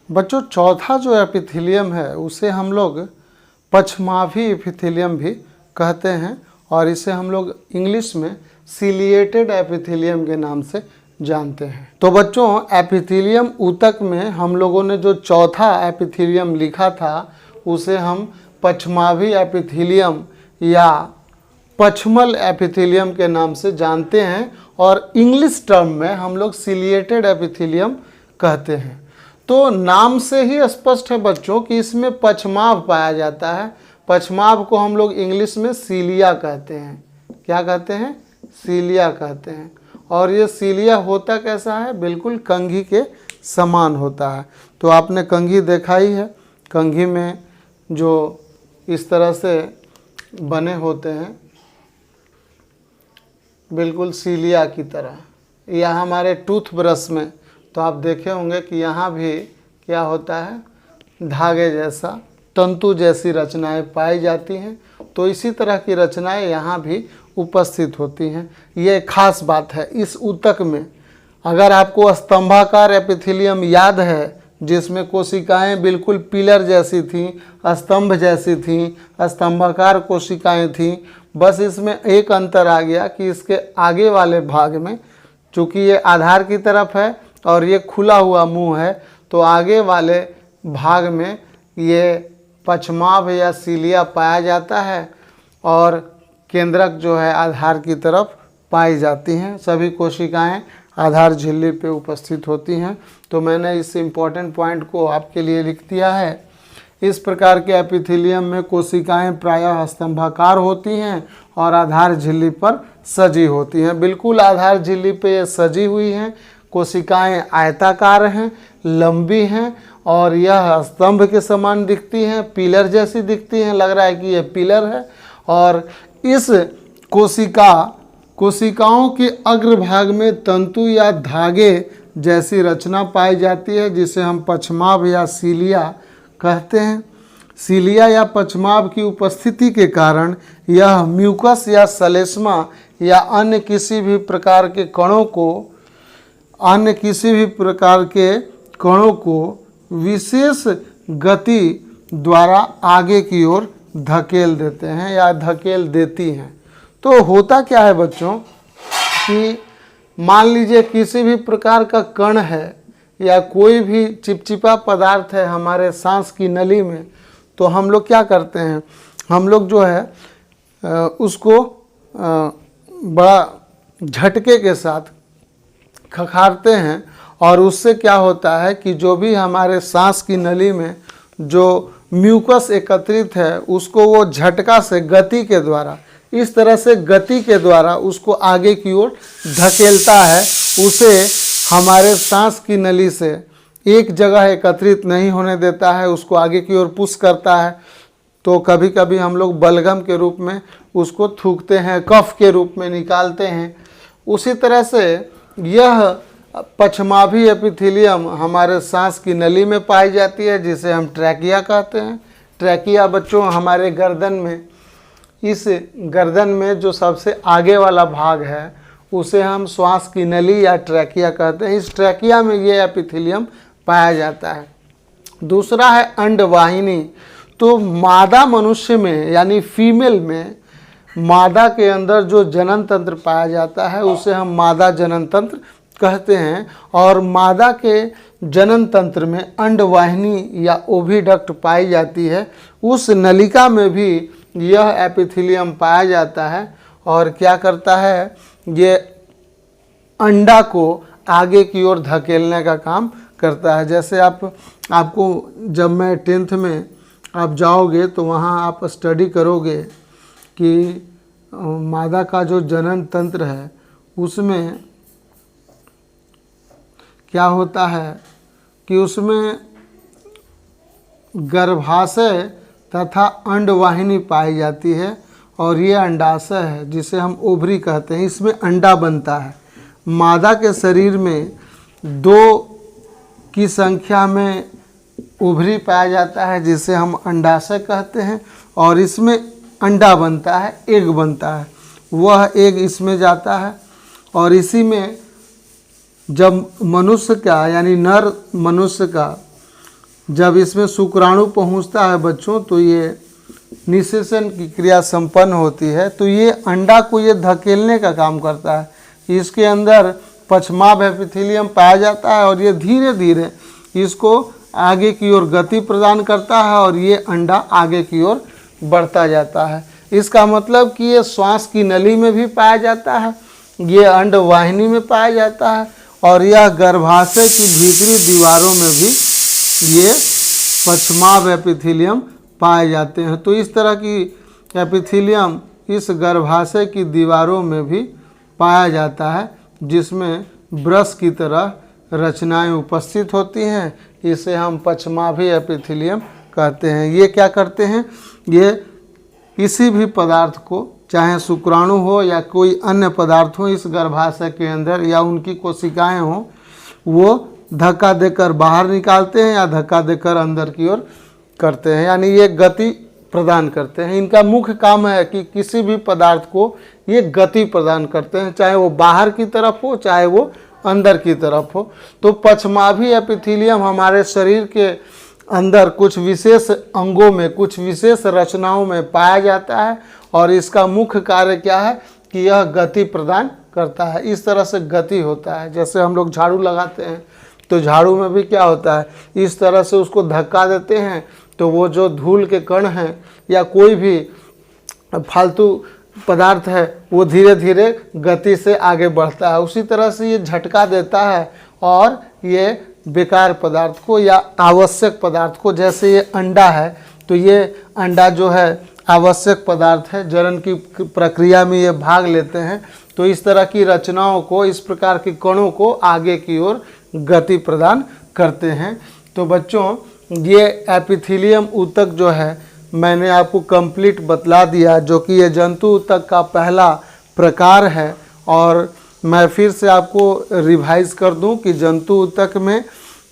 बच्चों चौथा जो एपिथेलियम है उसे हम लोग पक्षमाभी एपिथेलियम भी कहते हैं और इसे हम लोग इंग्लिश में सिलिएटेड एपिथेलियम के नाम से जानते हैं। तो बच्चों एपिथेलियम ऊतक में हम लोगों ने जो चौथा एपिथेलियम लिखा था उसे हम पक्षमाभी एपिथेलियम या पक्षमल एपिथेलियम के नाम से जानते हैं और इंग्लिश टर्म में हम लोग सिलिएटेड एपिथेलियम कहते हैं। तो नाम से ही स्पष्ट है बच्चों कि इसमें पक्षमाभ पाया जाता है। पक्षमाभ को हम लोग इंग्लिश में सीलिया कहते हैं। क्या कहते हैं? सीलिया कहते हैं। और ये सीलिया होता कैसा है? बिल्कुल कंघी के समान होता है। तो आपने कंघी देखा ही है, कंघी में जो इस तरह से बने होते हैं बिल्कुल सीलिया की तरह, या हमारे टूथब्रश में तो आप देखे होंगे कि यहाँ भी क्या होता है, धागे जैसा तंतु जैसी रचनाएं पाई जाती हैं। तो इसी तरह की रचनाएं यहाँ भी उपस्थित होती हैं। ये खास बात है इस ऊतक में। अगर आपको स्तंभाकार एपिथेलियम याद है जिसमें कोशिकाएं बिल्कुल पिलर जैसी थीं, स्तंभ जैसी थीं, स्तंभाकार कोशिकाएं थीं, बस इसमें एक अंतर आ गया कि इसके आगे वाले भाग में, चूँकि ये आधार की तरफ है और ये खुला हुआ मुंह है, तो आगे वाले भाग में ये पक्षमाभ या सीलिया पाया जाता है और केंद्रक जो है आधार की तरफ पाई जाती हैं। सभी कोशिकाएं आधार झिल्ली पे उपस्थित होती हैं। तो मैंने इस इम्पॉर्टेंट पॉइंट को आपके लिए लिख दिया है। इस प्रकार के एपिथेलियम में कोशिकाएं प्रायः स्तंभाकार होती हैं और आधार झिल्ली पर सजी होती हैं। बिल्कुल आधार झिल्ली पे ये सजी हुई हैं। कोशिकाएं आयताकार हैं, लंबी हैं और यह स्तंभ के समान दिखती हैं, पिलर जैसी दिखती हैं। लग रहा है कि यह पिलर है। और इस कोशिकाओं के अग्रभाग में तंतु या धागे जैसी रचना पाई जाती है जिसे हम पक्षमाभ या सीलिया कहते हैं। सीलिया या पक्षमाभ की उपस्थिति के कारण यह म्यूकस या श्लेष्मा या अन्य किसी भी प्रकार के कणों को विशेष गति द्वारा आगे की ओर धकेल देते हैं या धकेल देती हैं। तो होता क्या है बच्चों कि मान लीजिए किसी भी प्रकार का कण है या कोई भी चिपचिपा पदार्थ है हमारे सांस की नली में, तो हम लोग क्या करते हैं, हम लोग जो है उसको बड़ा झटके के साथ खखारते हैं और उससे क्या होता है कि जो भी हमारे सांस की नली में जो म्यूकस एकत्रित है उसको वो झटका से गति के द्वारा, इस तरह से गति के द्वारा उसको आगे की ओर धकेलता है। उसे हमारे सांस की नली से एक जगह एकत्रित नहीं होने देता है, उसको आगे की ओर पुश करता है। तो कभी कभी हम लोग बलगम के रूप में उसको थूकते हैं, कफ के रूप में निकालते हैं। उसी तरह से यह पक्षमाभी एपिथेलियम हमारे सांस की नली में पाई जाती है जिसे हम ट्रैकिया कहते हैं। ट्रैकिया बच्चों हमारे गर्दन में, इस गर्दन में जो सबसे आगे वाला भाग है उसे हम श्वास की नली या ट्रैकिया कहते हैं। इस ट्रैकिया में ये एपिथेलियम पाया जाता है। दूसरा है अंडवाहिनी। तो मादा मनुष्य में यानी फीमेल में मादा के अंदर जो जनन तंत्र पाया जाता है उसे हम मादा जनन तंत्र कहते हैं। और मादा के जनन तंत्र में अंडवाहिनी या ओविडक्ट पाई जाती है। उस नलिका में भी यह एपिथेलियम पाया जाता है और क्या करता है, ये अंडा को आगे की ओर धकेलने का काम करता है। जैसे आपको जब मैं 10th में आप जाओगे तो वहाँ आप स्टडी करोगे कि मादा का जो जनन तंत्र है उसमें क्या होता है कि उसमें गर्भाशय तथा अंडवाहिनी पाई जाती है और ये अंडाशय है जिसे हम ओवरी कहते हैं। इसमें अंडा बनता है। मादा के शरीर में 2 की संख्या में ओवरी पाया जाता है जिसे हम अंडाशय कहते हैं और इसमें अंडा बनता है, एग बनता है। वह एग इसमें जाता है और इसी में जब मनुष्य का यानी नर मनुष्य का जब इसमें शुक्राणु पहुंचता है बच्चों तो ये निषेचन की क्रिया संपन्न होती है, तो ये अंडा को ये धकेलने का काम करता है। इसके अंदर पश्चमाभ एपिथेलियम पाया जाता है और ये धीरे धीरे इसको आगे की ओर गति प्रदान करता है और ये अंडा आगे की ओर बढ़ता जाता है। इसका मतलब कि ये श्वास की नली में भी पाया जाता है, ये अंडवाहिनी में पाया जाता है और यह गर्भाशय की भीतरी दीवारों में भी ये पश्चमाभ एपिथेलियम पाए जाते हैं। तो इस तरह की एपिथेलियम इस गर्भाशय की दीवारों में भी पाया जाता है, जिसमें ब्रश की तरह रचनाएं उपस्थित होती हैं। इसे हम पश्चमाभी एपिथेलियम कहते हैं। ये क्या करते हैं, ये किसी भी पदार्थ को, चाहे शुक्राणु हो या कोई अन्य पदार्थ हो, इस गर्भाशय के अंदर या उनकी कोशिकाएं हों, वो धक्का देकर बाहर निकालते हैं या धक्का देकर अंदर की ओर करते हैं, यानी ये गति प्रदान करते हैं। इनका मुख्य काम है कि किसी भी पदार्थ को ये गति प्रदान करते हैं, चाहे वो बाहर की तरफ हो चाहे वो अंदर की तरफ हो। तो पश्चमाभी एपिथेलियम हमारे शरीर के अंदर कुछ विशेष अंगों में, कुछ विशेष रचनाओं में पाया जाता है और इसका मुख्य कार्य क्या है कि यह गति प्रदान करता है। इस तरह से गति होता है, जैसे हम लोग झाड़ू लगाते हैं तो झाड़ू में भी क्या होता है, इस तरह से उसको धक्का देते हैं तो वो जो धूल के कण हैं या कोई भी फालतू पदार्थ है वो धीरे धीरे गति से आगे बढ़ता है। उसी तरह से ये झटका देता है और ये बेकार पदार्थ को या आवश्यक पदार्थ को, जैसे ये अंडा है तो ये अंडा जो है आवश्यक पदार्थ है, जनन की प्रक्रिया में ये भाग लेते हैं। तो इस तरह की रचनाओं को, इस प्रकार के कणों को आगे की ओर गति प्रदान करते हैं। तो बच्चों ये एपिथेलियम ऊतक जो है मैंने आपको कंप्लीट बतला दिया, जो कि ये जंतु ऊतक का पहला प्रकार है। और मैं फिर से आपको रिवाइज कर दूं कि जंतु ऊतक में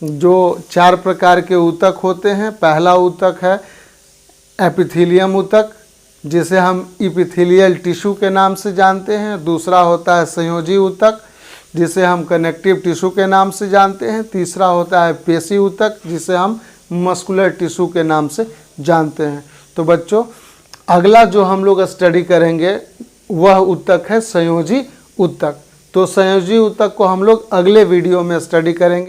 जो 4 प्रकार के ऊतक होते हैं। पहला ऊतक है एपिथेलियम ऊतक, जिसे हम इपिथेलियल टिश्यू के नाम से जानते हैं। दूसरा होता है संयोजी ऊतक, जिसे हम कनेक्टिव टिश्यू के नाम से जानते हैं। तीसरा होता है पेशी ऊतक, जिसे हम मस्कुलर टिश्यू के नाम से जानते हैं। तो बच्चों अगला जो हम लोग स्टडी करेंगे वह ऊतक है संयोजी ऊतक। तो संयोजी ऊतक को हम लोग अगले वीडियो में स्टडी करेंगे।